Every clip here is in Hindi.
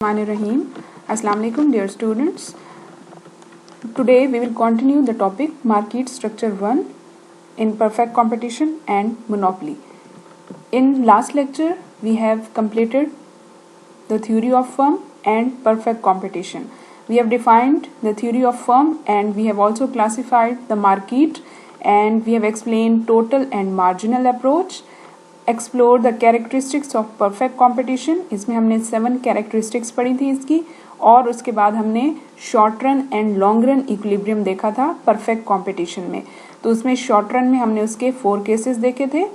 Rahim. Assalamu alaikum dear students. Today we will continue the topic market structure 1 in perfect competition and monopoly. In last lecture we have completed the theory of firm and perfect competition. We have defined the theory of firm and we have also classified the market and we have explained total and marginal approach. Explore the characteristics of perfect competition, इसमें हमने 7 कैरेक्टरिस्टिक्स पढ़ी थी इसकी, और उसके बाद हमने short run and long run equilibrium देखा था परफेक्ट कॉम्पिटिशन में। तो उसमें शॉर्ट रन में हमने उसके 4 केसेस देखे थे,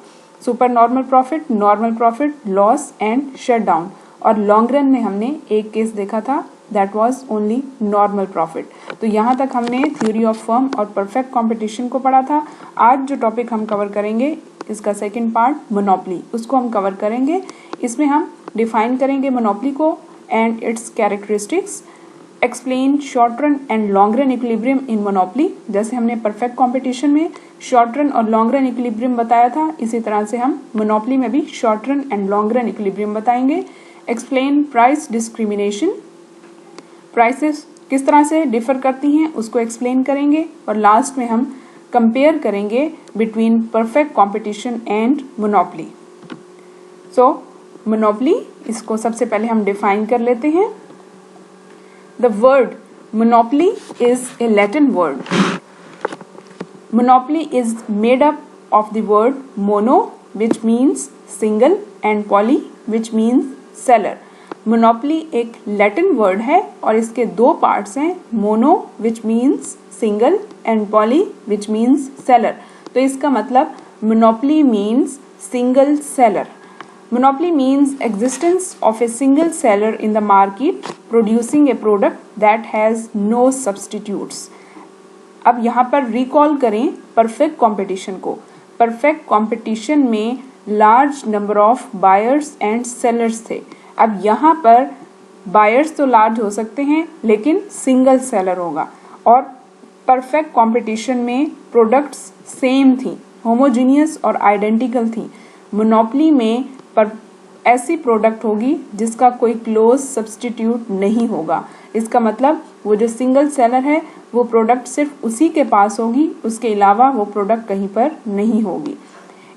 super normal profit, loss and shutdown, और लॉन्ग रन में हमने एक केस देखा था that was only normal profit. तो यहाँ तक हमने थ्योरी ऑफ फर्म और परफेक्ट कॉम्पिटिशन को पढ़ा था। आज जो टॉपिक हम कवर करेंगे इसका सेकंड पार्ट मोनोपोली, उसको हम कवर करेंगे। इसमें हम डिफाइन करेंगे मोनोपोली को and it's characteristics, explain short run and long run equilibrium in monopoly. जैसे हमने परफेक्ट कॉम्पिटिशन में शॉर्ट रन और लॉन्ग रन इक्विलिब्रियम बताया था, इसी तरह से हम मोनोपोली में भी short run and long run equilibrium बताएंगे। एक्सप्लेन प्राइस डिस्क्रिमिनेशन, प्राइसेस किस तरह से डिफर करती हैं उसको एक्सप्लेन करेंगे, और लास्ट में हम कंपेयर करेंगे between perfect competition and monopoly. So monopoly, इसको सबसे पहले हम डिफाइन कर लेते हैं। The word monopoly is a Latin word. Monopoly is made up of the word mono which means single and poly which means seller. Monopoly एक लैटिन वर्ड है और इसके 2 पार्ट्स हैं, mono which means single and poly which means seller. तो इसका मतलब monopoly means single seller. Monopoly means existence of a single seller in the market producing a product that has no substitutes. अब यहाँ पर रिकॉल करें परफेक्ट कॉम्पिटिशन को। परफेक्ट कॉम्पिटिशन में large number of buyers and sellers थे। अब यहाँ पर बायर्स तो लार्ज हो सकते हैं लेकिन सिंगल सेलर होगा, और परफेक्ट कंपटीशन में प्रोडक्ट्स सेम थी, होमोजीनियस और आइडेंटिकल थी। मोनोपोली में ऐसी प्रोडक्ट होगी जिसका कोई क्लोज सब्स्टिट्यूट नहीं होगा। इसका मतलब वो जो सिंगल सेलर है वो प्रोडक्ट सिर्फ उसी के पास होगी, उसके अलावा वो प्रोडक्ट कहीं पर नहीं होगी।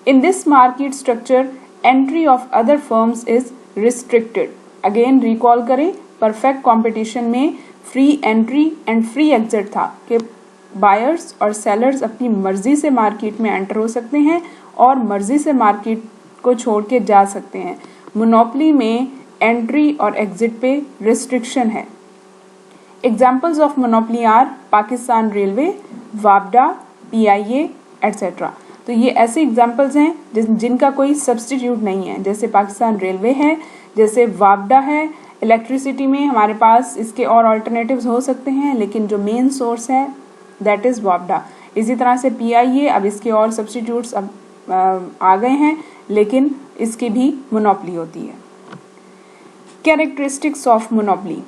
In this market structure entry of other firms is restricted. Again recall करें, परफेक्ट कंपटीशन में free entry and free exit था कि बायर्स और सेलर्स अपनी मर्जी से मार्केट में एंटर हो सकते हैं और मर्जी से मार्केट को छोड़ के जा सकते हैं। मोनोपोली में एंट्री और एग्जिट पे रिस्ट्रिक्शन है। Examples of monopoly are Pakistan railway, वापडा, PIA एटसेट्रा। तो ये ऐसे एग्जाम्पल्स हैं जिनका कोई सब्स्टिट्यूट नहीं है, जैसे पाकिस्तान रेलवे है, जैसे वापडा है। इलेक्ट्रिसिटी में हमारे पास इसके और अल्टरनेटिव्स हो सकते हैं लेकिन जो मेन सोर्स है दैट इज वापडा। इसी तरह से PIA, अब इसके और सब्स्टिट्यूट्स अब आ गए हैं लेकिन इसकी भी मोनोपोली होती है। Characteristics of monopoly,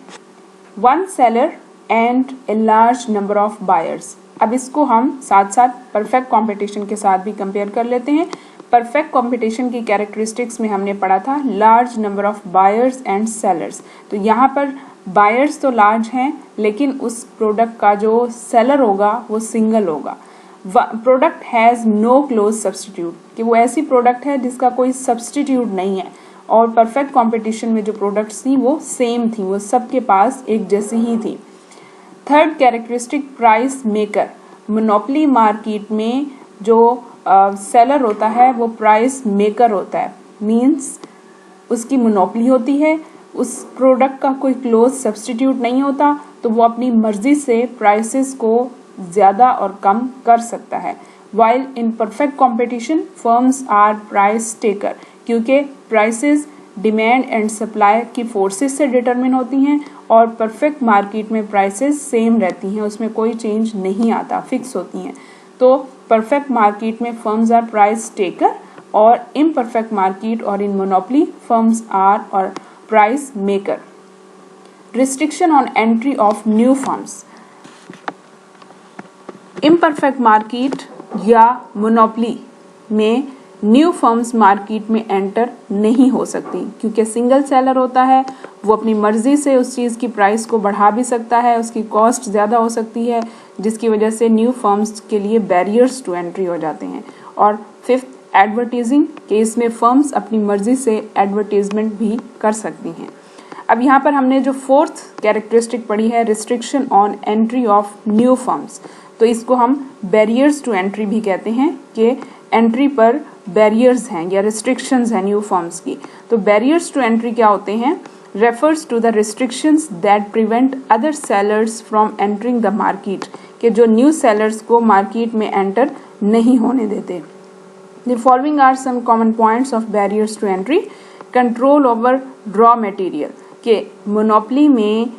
1 seller and a large number of buyers. अब इसको हम साथ साथ परफेक्ट कंपटीशन के साथ भी कंपेयर कर लेते हैं। परफेक्ट कंपटीशन की कैरेक्टरिस्टिक्स में हमने पढ़ा था large number of buyers and sellers. तो यहाँ पर बायर्स तो लार्ज हैं लेकिन उस प्रोडक्ट का जो सेलर होगा वो सिंगल होगा। Product has no close substitute, कि वो ऐसी प्रोडक्ट है जिसका कोई सब्स्टिट्यूट नहीं है, और परफेक्ट कंपटीशन में जो प्रोडक्ट्स थी वो सेम थी, वो सबके पास एक जैसी ही थी। Third characteristic price maker. Monopoly market में जो सेलर होता है वो प्राइस मेकर होता है, मीन्स उसकी मोनोपोली होती है, उस प्रोडक्ट का कोई क्लोज सब्स्टिट्यूट नहीं होता, तो वो अपनी मर्जी से प्राइसेस को ज़्यादा और कम कर सकता है। While in perfect competition firms are price taker, क्योंकि प्राइसेस डिमांड एंड सप्लाई की फोर्सेस से डिटरमिन होती हैं, और परफेक्ट मार्केट में प्राइसेस सेम रहती हैं, उसमें कोई चेंज नहीं आता, फिक्स होती हैं। तो परफेक्ट मार्केट में फर्म्स आर प्राइस टेकर, और इम्परफेक्ट मार्केट और इन मोनोपोली फर्म्स आर और price maker. Restriction on entry of new firms. Imperfect market या मोनोपोली में न्यू फर्म्स मार्केट में एंटर नहीं हो सकती, क्योंकि सिंगल सेलर होता है, वो अपनी मर्जी से उस चीज़ की प्राइस को बढ़ा भी सकता है, उसकी कॉस्ट ज़्यादा हो सकती है, जिसकी वजह से न्यू फर्म्स के लिए बैरियर्स टू एंट्री हो जाते हैं। और फिफ्थ, एडवर्टीजिंग, कि इसमें फर्म्स अपनी मर्जी से एडवर्टीजमेंट भी कर सकती हैं। अब यहाँ पर हमने जो फोर्थ कैरेक्टरिस्टिक पढ़ी है, restriction on entry of new firms, तो इसको हम बैरियर्स टू एंट्री भी कहते हैं कि एंट्री पर बैरियर्स हैं या रिस्ट्रिक्शंस हैं न्यू फर्म्स की। तो बैरियर्स टू एंट्री क्या होते हैं? Refers to the restrictions that prevent other sellers from entering the market, कि जो न्यू सेलर्स को मार्केट में एंटर नहीं होने देते। The following are some common points of barriers to entry. Control over raw material, के मोनोपली में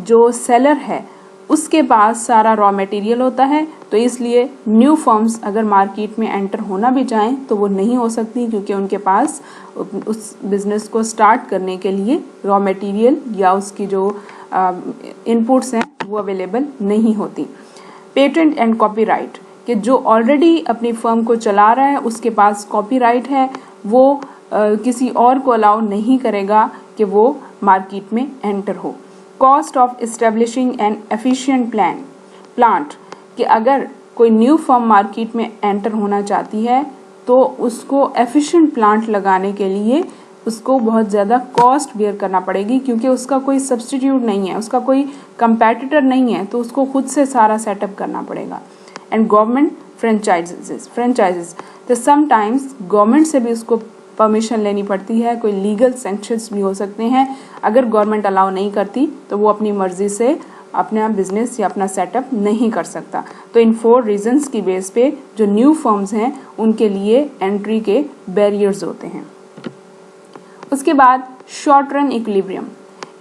जो सेलर है उसके पास सारा रॉ मटेरियल होता है, तो इसलिए न्यू फर्म्स अगर मार्केट में एंटर होना भी चाहें तो वो नहीं हो सकती, क्योंकि उनके पास उस बिजनेस को स्टार्ट करने के लिए रॉ मटेरियल या उसकी जो इनपुट्स हैं वो अवेलेबल नहीं होती। पेटेंट एंड कॉपीराइट, कि जो ऑलरेडी अपनी फर्म को चला रहा है उसके पास कॉपीराइट है, वो किसी और को अलाउ नहीं करेगा कि वो मार्केट में एंटर हो। Cost of establishing N efficient plant, कि अगर कोई न्यू फर्म मार्केट में एंटर होना चाहती है तो उसको एफिशिएंट प्लांट लगाने के लिए उसको बहुत ज़्यादा कॉस्ट बेयर करना पड़ेगी, क्योंकि उसका कोई सब्स्टिट्यूट नहीं है, उसका कोई कंपेटिटर नहीं है, तो उसको खुद से सारा सेटअप करना पड़ेगा। एंड गवर्नमेंट फ्रेंचाइजेस, तो समटाइम्स गवर्नमेंट से भी उसको परमिशन लेनी पड़ती है, कोई लीगल सैंक्शंस भी हो सकते हैं। अगर गवर्नमेंट अलाउ नहीं करती तो वो अपनी मर्जी से अपना बिजनेस या अपना सेटअप नहीं कर सकता। तो इन 4 रीजंस की बेस पे जो न्यू फर्म्स हैं उनके लिए एंट्री के बैरियर्स होते हैं। उसके बाद short run equilibrium,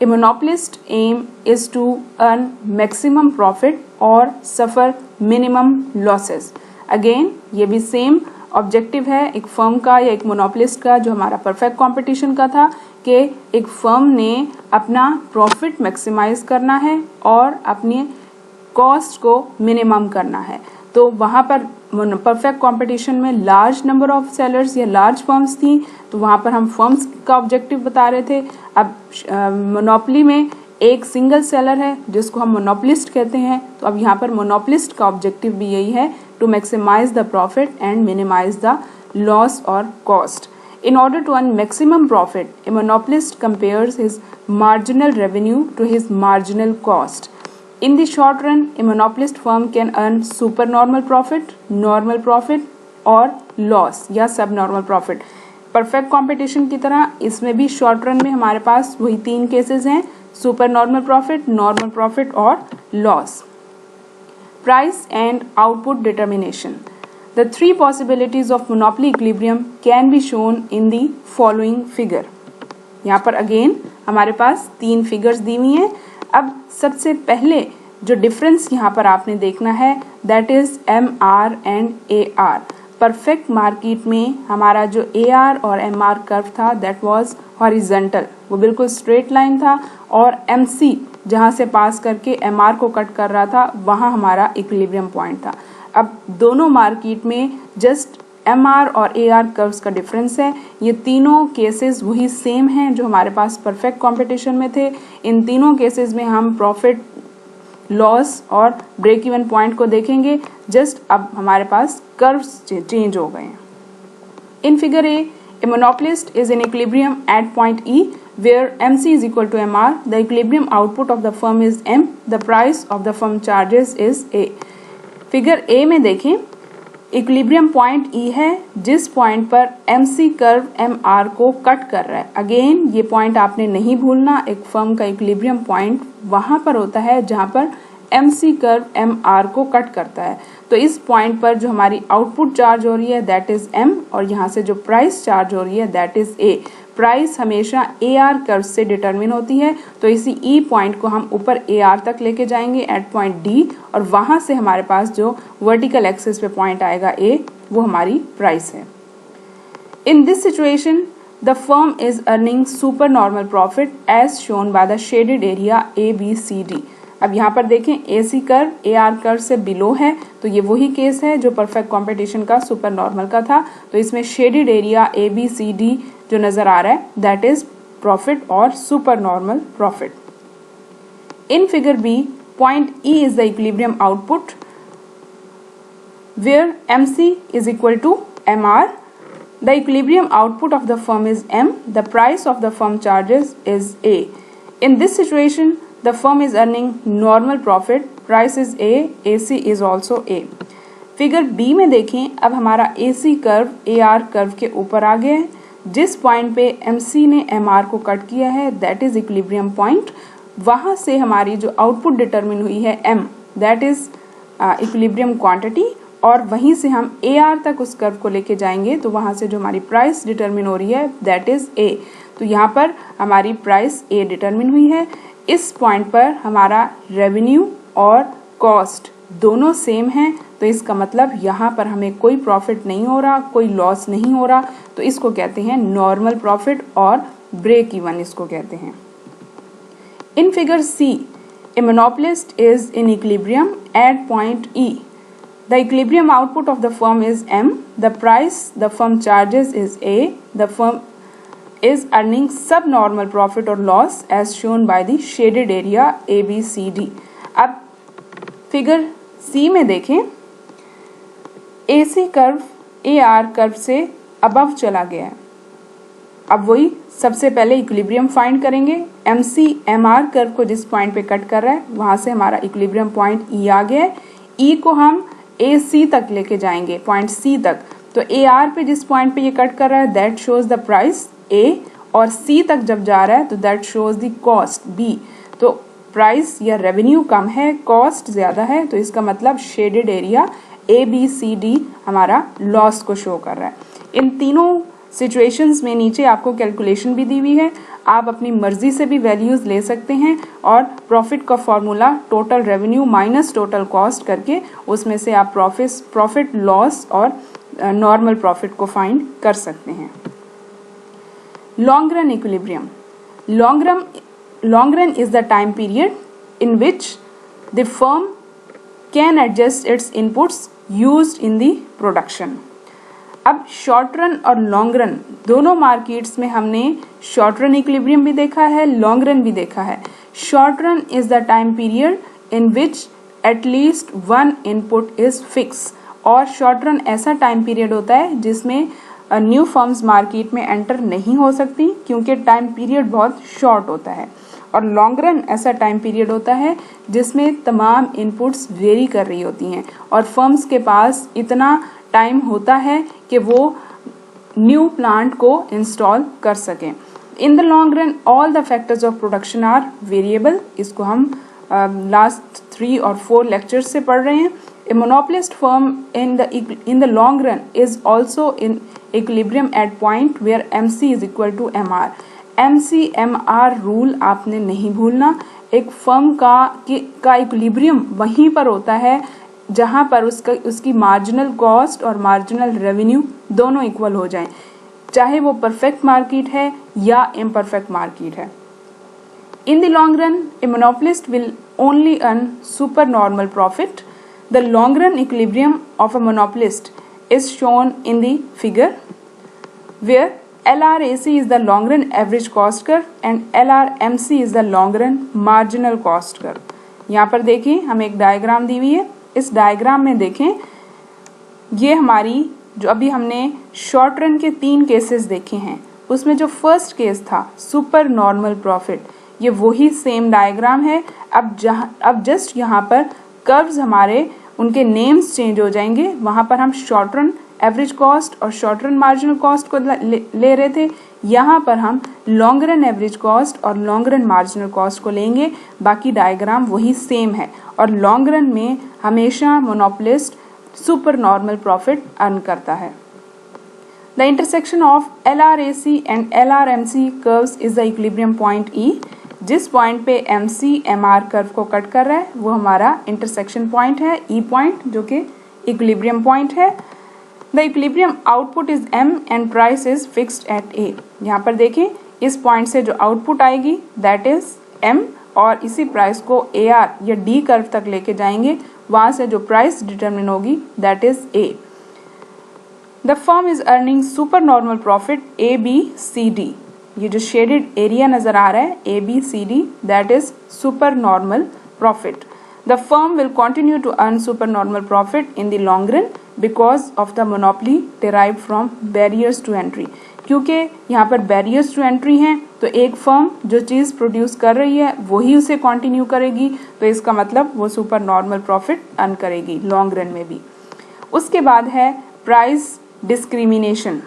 a monopolist aim is to earn maximum profit और सफर मिनिमम लॉसेस। अगेन ये भी सेम ऑब्जेक्टिव है एक फर्म का या एक मोनोपोलिस्ट का, जो हमारा परफेक्ट कंपटीशन का था, कि एक फर्म ने अपना प्रॉफिट मैक्सिमाइज करना है और अपनी कॉस्ट को मिनिमम करना है। तो वहाँ पर परफेक्ट कंपटीशन में लार्ज नंबर ऑफ सेलर्स या लार्ज फर्म्स थी, तो वहाँ पर हम फर्म्स का ऑब्जेक्टिव बता रहे थे। अब मोनोपोली में एक सिंगल सेलर है जिसको हम मोनोपोलिस्ट कहते हैं, तो अब यहाँ पर मोनोपोलिस्ट का ऑब्जेक्टिव भी यही है, to maximise the profit and minimise the loss और cost. In order to earn maximum profit, a monopolist compares his marginal revenue to his marginal cost. In the short run, a monopolist firm can earn supernormal profit, normal profit और loss या subnormal profit. Perfect competition की तरह इसमें भी short run में हमारे पास वही 3 केसेस हैं, supernormal profit, normal profit और loss. Price and output determination. The 3 possibilities of monopoly equilibrium can be shown in the following figure. यहाँ पर अगेन हमारे पास 3 फिगर्स दी हुई हैं। अब सबसे पहले जो डिफरेंस यहाँ पर आपने देखना है that is MR and AR। Perfect market में हमारा जो AR और MR कर्व था दैट वाज हॉरिजॉन्टल, वो बिल्कुल स्ट्रेट लाइन था, और MC जहाँ से पास करके MR को कट कर रहा था वहाँ हमारा इक्विलिब्रियम पॉइंट था। अब दोनों मार्केट में जस्ट MR और AR कर्व्स का डिफरेंस है। ये तीनों केसेस वही सेम हैं जो हमारे पास परफेक्ट कंपटीशन में थे। इन तीनों केसेस में हम प्रॉफिट, लॉस और ब्रेक इवन पॉइंट को देखेंगे, जस्ट अब हमारे पास कर्व्स चेंज हो गए हैं। In figure A monopolist is in equilibrium at point E where MC is equal to MR, the equilibrium output of the firm is M, the price of the firm charges is A. Figure A में देखें इक्विलिब्रियम पॉइंट E है जिस पॉइंट पर MC कर्व MR को कट कर रहा है। अगेन ये पॉइंट आपने नहीं भूलना, एक फर्म का इक्विलिब्रियम पॉइंट वहां पर होता है जहां पर MC कर्व MR को कट करता है। तो इस पॉइंट पर जो हमारी आउटपुट चार्ज हो रही है दैट इज M, और यहाँ से जो प्राइस चार्ज हो रही है दैट इज A। प्राइस हमेशा AR कर्व से डिटरमिन होती है, तो इसी E पॉइंट को हम ऊपर AR तक लेके जाएंगे एट पॉइंट D, और वहां से हमारे पास जो वर्टिकल एक्सिस पे पॉइंट आएगा A, वो हमारी प्राइस है। In this situation the firm is earning super normal profit as shown by the shaded area ABCD। अब यहाँ पर देखें AC कर्व AR कर्व से बिलो है, तो ये वही केस है जो परफेक्ट कंपटीशन का सुपर नॉर्मल का था। तो इसमें शेडेड एरिया ABCD जो नजर आ रहा है दैट इज प्रॉफिट और super normal profit. In figure B, point E is the equilibrium output where MC is equal to MR. The equilibrium output of the firm is M. The price of the firm charges is A. In this situation, the firm is earning normal profit. Price is A. AC is also A. Figure B में देखें, अब हमारा AC कर्व AR कर्व के ऊपर आ गया है। जिस पॉइंट पे MC ने MR को कट किया है दैट इज इक्विलिब्रियम पॉइंट। वहां से हमारी जो आउटपुट डिटरमिन हुई है M, that is equilibrium quantity, और वहीं से हम AR तक उस कर्व को लेके जाएंगे तो वहां से जो हमारी प्राइस डिटरमिन हो रही है दैट इज A। तो यहाँ पर हमारी प्राइस A डिटरमिन हुई है। इस पॉइंट पर हमारा रेवेन्यू और कॉस्ट दोनों सेम हैं, तो इसका मतलब यहाँ पर हमें कोई प्रॉफिट नहीं हो रहा, कोई लॉस नहीं हो रहा, तो इसको कहते हैं नॉर्मल प्रॉफिट और ब्रेक इवन इसको कहते हैं। In figure C, a monopolist is in equilibrium at point E. The equilibrium output of the firm is M. The price the firm charges is A. The firm is earning subnormal profit or loss as shown by the shaded area ABCD. अब फिगर C में देखें, AC कर्व AR कर्व से अबव चला गया है। अब वही सबसे पहले इक्विलिब्रियम फाइंड करेंगे। MC MR कर्व को जिस पॉइंट पे कट कर रहा है वहां से हमारा इक्विलिब्रियम पॉइंट E आ गया है। E को हम AC तक लेके जाएंगे, पॉइंट C तक। तो AR पे जिस पॉइंट पे ये कट कर रहा है that shows the price A, और C तक जब जा रहा है तो that shows the cost B। तो प्राइस या रेवेन्यू कम है, कॉस्ट ज्यादा है, तो इसका मतलब शेडेड एरिया ABCD हमारा लॉस को शो कर रहा है। इन तीनों सिचुएशंस में नीचे आपको कैलकुलेशन भी दी हुई है, आप अपनी मर्जी से भी वैल्यूज ले सकते हैं और प्रॉफिट का formula total revenue minus total cost करके उसमें से आप प्रॉफिट लॉस और नॉर्मल प्रॉफिट को फाइंड कर सकते हैं। Long run equilibrium. Long run is the time period in which the firm can adjust its inputs used in the production. अब शॉर्ट रन और लॉन्ग रन दोनों मार्केट्स में हमने शॉर्ट रन इक्विलिब्रियम भी देखा है, लॉन्ग रन भी देखा है। Short run is the time period in which at least one input is fix, और शॉर्ट रन ऐसा टाइम पीरियड होता है जिसमें न्यू फर्म्स मार्केट में एंटर नहीं हो सकती क्योंकि टाइम पीरियड बहुत शॉर्ट होता है। और लॉन्ग रन ऐसा टाइम पीरियड होता है जिसमें तमाम इनपुट्स वेरी कर रही होती हैं और फर्म्स के पास इतना टाइम होता है कि वो न्यू प्लांट को इंस्टॉल कर सकें। In the long run all the factors of production are variable. इसको हम लास्ट 3 और 4 लेक्चर्स से पढ़ रहे हैं। A monopolist firm in the long run is also in equilibrium at point where MC is equal to MR। MC MR rule आपने नहीं भूलना। एक फर्म का इक्विलिब्रियम वहीं पर होता है जहां पर उसकी मार्जिनल कॉस्ट और मार्जिनल रेवेन्यू दोनों इक्वल हो जाएं, चाहे वो परफेक्ट मार्केट है या इम्परफेक्ट मार्केट है। In the long run a monopolist will only earn super normal profit. The long run equilibrium of a monopolist is shown in the figure where LRAC is the long run average cost curve and LRMC is the long run marginal cost curve। यहाँ पर देखिए हमें एक डायग्राम दी हुई है। इस डायग्राम में देखें, ये हमारी जो अभी हमने शॉर्ट रन के 3 केसेस देखे हैं उसमें जो फर्स्ट केस था सुपर नॉर्मल प्रॉफिट, ये वही सेम डायग्राम है। अब जस्ट यहाँ पर कर्व्स हमारे उनके नेम्स चेंज हो जाएंगे। वहाँ पर हम शॉर्ट रन एवरेज कॉस्ट और शॉर्ट रन मार्जिनल कॉस्ट को ले रहे थे, यहाँ पर हम लॉन्ग रन एवरेज कॉस्ट और लॉन्ग रन मार्जिनल कॉस्ट को लेंगे। बाकी डायग्राम वही सेम है और लॉन्ग रन में हमेशा monopolist super normal profit earn करता है। The intersection of LRAC and LRMC curves is the equilibrium point E। जिस पॉइंट पे MC MR कर्व को कट कर रहा है वो हमारा इंटरसेक्शन पॉइंट है, E पॉइंट, जो कि इक्विलिब्रियम पॉइंट है। The equilibrium output is M and price is fixed at A। यहाँ पर देखें इस पॉइंट से जो आउटपुट आएगी दैट इज M और इसी प्राइस को AR या D कर्व तक लेके जाएंगे, वहां से जो प्राइस डिटरमिन होगी that is A। The firm is earning super normal profit ABCD। ये जो शेडेड एरिया नजर आ रहा है ABCD that is super normal profit. The firm will continue to earn super normal profit in the long run because of the monopoly derive from barriers to entry. क्योंकि यहाँ पर बैरियर्स टू एंट्री हैं तो एक फर्म जो चीज़ प्रोड्यूस कर रही है वही उसे कंटिन्यू करेगी, तो इसका मतलब वो सुपर नॉर्मल प्रॉफिट अर्न करेगी लॉन्ग रन में भी। उसके बाद है price discrimination.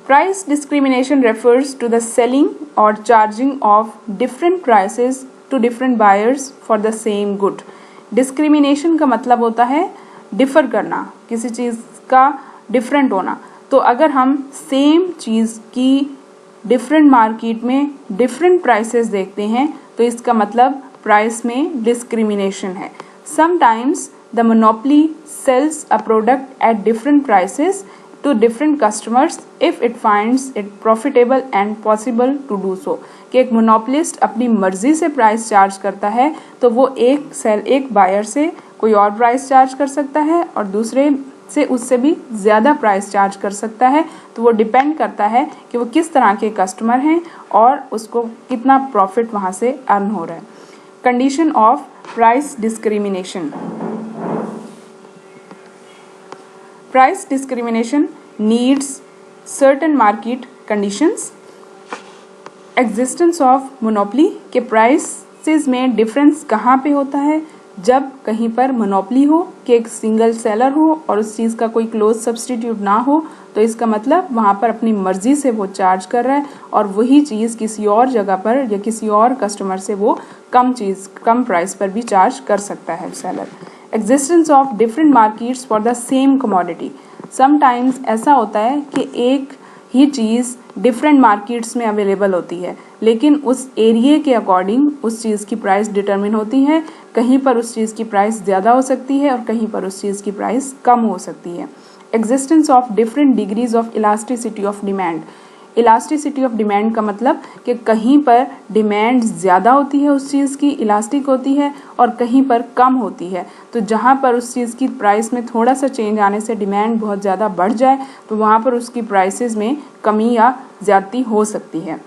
Price discrimination refers to the selling और charging of different prices to different buyers for the same good. Discrimination का मतलब होता है डिफर करना, किसी चीज़ का डिफरेंट होना। तो अगर हम सेम चीज़ की डिफरेंट मार्केट में डिफरेंट प्राइसेस देखते हैं तो इसका मतलब प्राइस में डिस्क्रिमिनेशन है। Sometimes the monopoly sells a product at different prices to different customers if it finds it profitable and possible to do so. कि एक मोनोपोलिस्ट अपनी मर्जी से प्राइस चार्ज करता है तो वो एक बायर से कोई और प्राइस चार्ज कर सकता है और दूसरे से उससे भी ज़्यादा प्राइस चार्ज कर सकता है। तो वो डिपेंड करता है कि वो किस तरह के कस्टमर हैं और उसको कितना प्रॉफिट वहाँ से अर्न हो रहा है। Condition of price discrimination. Price discrimination needs certain market conditions. Existence of monopoly के प्राइसेस में डिफरेंस कहाँ पे होता है? जब कहीं पर मोनोपोली हो कि एक सिंगल सेलर हो और उस चीज़ का कोई क्लोज सब्सटीट्यूट ना हो, तो इसका मतलब वहाँ पर अपनी मर्जी से वो चार्ज कर रहा है और वही चीज़ किसी और जगह पर या किसी और कस्टमर से वो कम प्राइस पर भी चार्ज कर सकता है seller. Existence of different markets for the same commodity. Sometimes ऐसा होता है कि एक ही चीज़ डिफरेंट मार्केट्स में अवेलेबल होती है लेकिन उस एरिया के अकॉर्डिंग उस चीज़ की प्राइस डिटरमिन होती है। कहीं पर उस चीज़ की प्राइस ज़्यादा हो सकती है और कहीं पर उस चीज़ की प्राइस कम हो सकती है। Existence of different degrees of elasticity of demand. Elasticity of demand का मतलब कि कहीं पर डिमांड ज़्यादा होती है, उस चीज़ की इलास्टिक होती है और कहीं पर कम होती है। तो जहाँ पर उस चीज़ की प्राइस में थोड़ा सा चेंज आने से डिमांड बहुत ज़्यादा बढ़ जाए तो वहाँ पर उसकी प्राइसेस में कमी या ज़्यादती हो सकती है।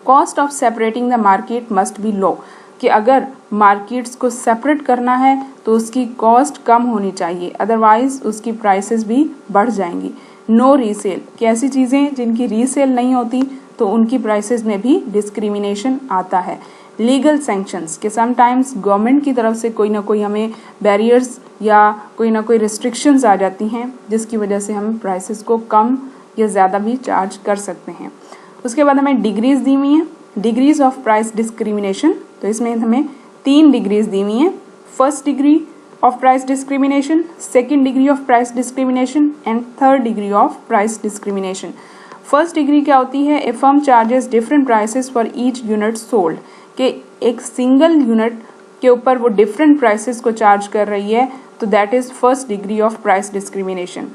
Cost of separating the market must be low. कि अगर मार्केट्स को सेपरेट करना है तो उसकी कॉस्ट कम होनी चाहिए, अदरवाइज उसकी प्राइसेस भी बढ़ जाएंगी। नो रीसेल कि ऐसी चीज़ें जिनकी रीसेल नहीं होती तो उनकी प्राइसेस में भी डिस्क्रिमिनेशन आता है। लीगल सैंक्शंस कि समटाइम्स गवर्नमेंट की तरफ से कोई ना कोई हमें बैरियर्स या कोई ना कोई रिस्ट्रिक्शंस आ जाती हैं जिसकी वजह से हम प्राइसेस को कम या ज़्यादा भी चार्ज कर सकते हैं। उसके बाद हमें डिग्रीज दी हुई हैं, डिग्रीज ऑफ प्राइस डिस्क्रिमिनेशन। तो इसमें हमें 3 डिग्रीज दी हुई हैं। First degree of price discrimination, second degree of price discrimination and third degree of price discrimination. First degree क्या होती है? A firm charges different prices for each unit sold। कि एक सिंगल यूनिट के ऊपर वो डिफरेंट प्राइसेस को चार्ज कर रही है तो that is first degree of price discrimination.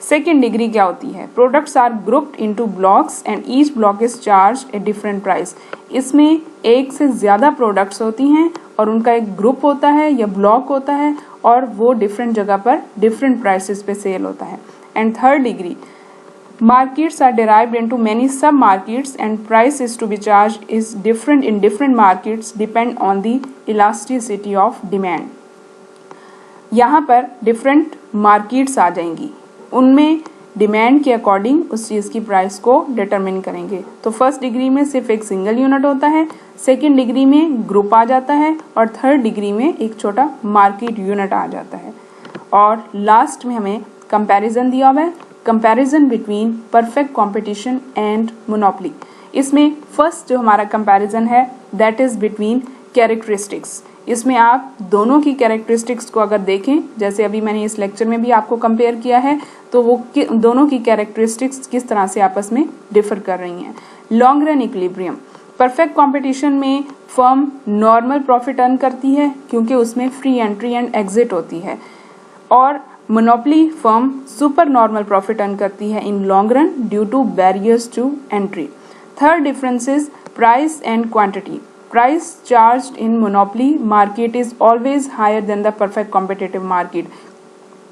Second degree क्या होती है? Products are grouped into blocks and each block is charge a different price. इसमें एक से ज़्यादा प्रोडक्ट्स होती हैं और उनका एक ग्रुप होता है या ब्लॉक होता है और वो डिफरेंट जगह पर डिफरेंट प्राइसेस पे सेल होता है। And third degree, markets are derived into many sub markets and price is to be charged is different in different markets depend on the elasticity of demand। यहाँ पर डिफरेंट मार्केट्स आ जाएंगी, उनमें डिमांड के अकॉर्डिंग उस चीज़ की प्राइस को डिटरमिन करेंगे। तो फर्स्ट डिग्री में सिर्फ एक सिंगल यूनिट होता है, सेकेंड डिग्री में ग्रुप आ जाता है और थर्ड डिग्री में एक छोटा मार्केट यूनिट आ जाता है। और लास्ट में हमें कंपैरिजन दिया हुआ है, comparison between perfect competition and monopoly. इसमें फर्स्ट जो हमारा कंपैरिजन है दैट इज बिटवीन कैरेक्टरिस्टिक्स। इसमें आप दोनों की कैरेक्टरिस्टिक्स को अगर देखें, जैसे अभी मैंने इस लेक्चर में भी आपको कंपेयर किया है, तो वो दोनों की कैरेक्टरिस्टिक्स किस तरह से आपस में डिफर कर रही हैं। Long run equilibrium, perfect competition में फर्म नॉर्मल प्रॉफिट अर्न करती है क्योंकि उसमें फ्री एंट्री एंड एग्जिट होती है, और monopoly firm super normal profit earn करती है in long run due to barriers to entry. Third difference is price and quantity. Price charged in monopoly market is always higher than the perfect competitive market.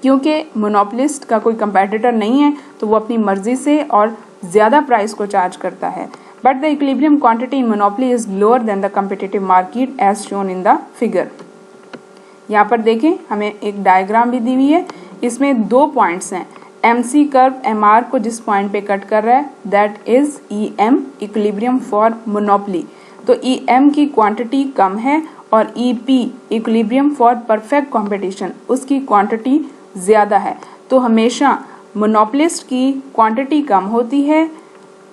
क्योंकि मोनोपोलिस्ट का कोई कंपेटिटर नहीं है तो वो अपनी मर्जी से और ज़्यादा प्राइस को चार्ज करता है। But the equilibrium quantity in monopoly is lower than the competitive market as shown in the figure. यहाँ पर देखें हमें एक डायग्राम भी दी हुई है, इसमें 2 पॉइंट्स हैं। MC कर्व MR को जिस पॉइंट पे कट कर रहा है that is EM equilibrium for monopoly. तो EM की क्वांटिटी कम है और EP equilibrium for perfect competition उसकी क्वांटिटी ज़्यादा है। तो हमेशा मोनोपोलिस्ट की क्वांटिटी कम होती है,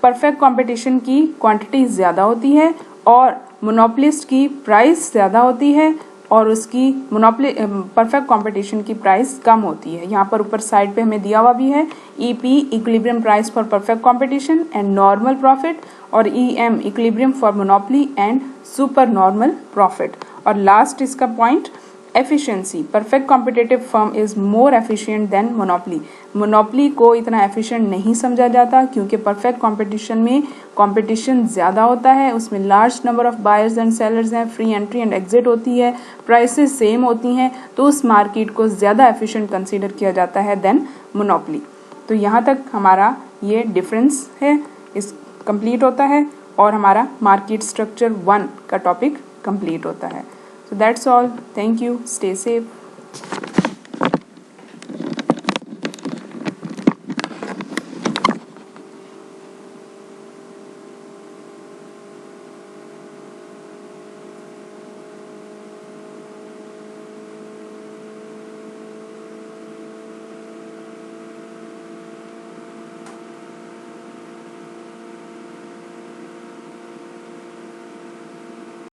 परफेक्ट कंपटीशन की क्वांटिटी ज़्यादा होती है और मोनोपोलिस्ट की प्राइस ज़्यादा होती है और उसकी परफेक्ट कंपटीशन की प्राइस कम होती है। यहाँ पर ऊपर साइड पे हमें दिया हुआ भी है EP equilibrium price for perfect competition and normal profit और EM equilibrium for monopoly and super normal profit. और लास्ट इसका point efficiency, perfect competitive firm is more efficient then monopoly. Monopoly को इतना एफिशिएंट नहीं समझा जाता क्योंकि परफेक्ट कंपटीशन में कंपटीशन ज़्यादा होता है, उसमें large number of buyers and sellers हैं, फ्री एंट्री एंड एग्जिट होती है, प्राइसेस सेम होती हैं, तो उस मार्केट को ज़्यादा एफिशिएंट कंसीडर किया जाता है देन मोनोपोली। तो यहाँ तक हमारा ये डिफरेंस है इस कंप्लीट होता है और हमारा मार्केट स्ट्रक्चर 1 का टॉपिक कंप्लीट होता है। So that's all. Thank you. Stay safe.